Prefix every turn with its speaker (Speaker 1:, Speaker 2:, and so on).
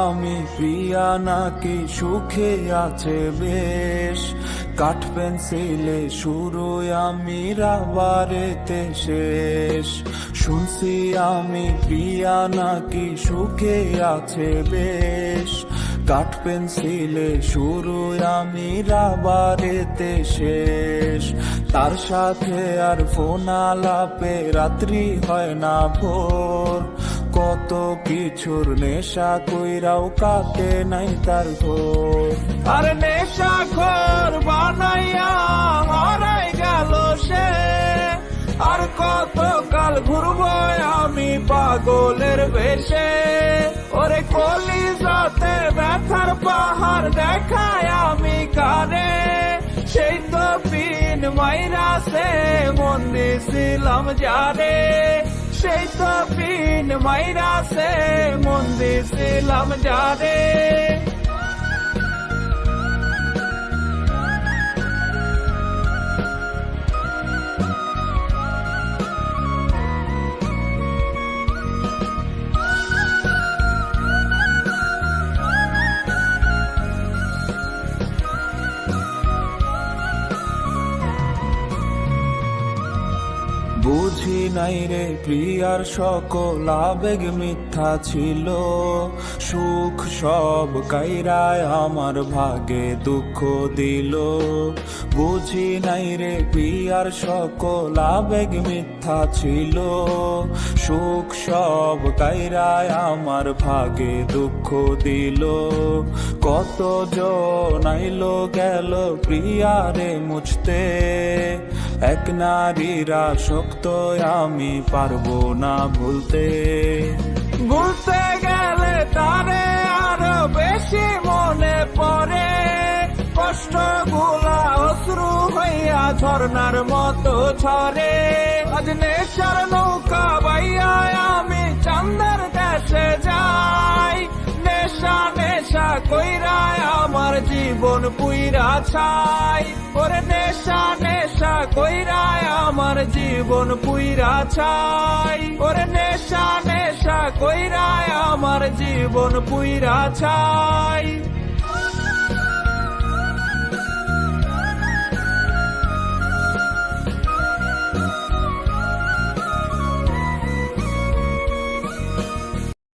Speaker 1: আমি প্রিয়া নাকি সুখে আছে বেশ, কাঠ পেন্সিলে শুরু আমি রাবারেতে শেষ। শুনছি আমি প্রিয়া নাকি সুখে আছে বেশ, কাঠ পেন্সিলে শুরু আমি রাবারেতে শেষ। তার সাথে আর ফোন আলাপে রাত্রি হয় না ভোর, কত কিছুর নেশা কইরাও কাটে নাই তার ঘোর। আর নেশা খোর বানাইয়া হারাই গেল সে, আর কত কাল ঘুরবো আমি পাগলের বেশে। ওরে কলিজাতে ব্যথার পাহাড় দেখায় আমি কানে, সেই তো পিন মাইরাছে মন দিছিলাম জানে, সেই তো পিন মাইরাছে মন দিছিলাম জানে। বুঝি নাই রে প্রিয়ার সকল আবেগ মিথ্যা ছিল, সুখ সব কাইরায় আমার ভাগে দুঃখ দিল। বুঝি নাই রে প্রিয়ার সকল আবেগ মিথ্যা ছিল, সুখ সব কাইরায় আমার ভাগে দুঃখ দিল। কত জন আইলো গেল প্রিয়ারে মুছতে, এক নারীরা শক্ত আমি পারবো না ভুলতে। ভুলতে গেলে তারে আরো বেশি মনে পড়ে, কষ্ট গুলা অশ্রু হইয়া ঝর্ণার মতো ঝরে। আজ নেশার নৌকা বাইয়া আমি চান্দের দেশে যাই, নেশা নেশা কইরায় আমার জীবন পুইরা ছাই। ওরে নেশা নেশা কইরায় আমার জীবন পুইরা ছাই, ওরে নেশা নেশা কইরায় আমার জীবন পুইরা ছাই।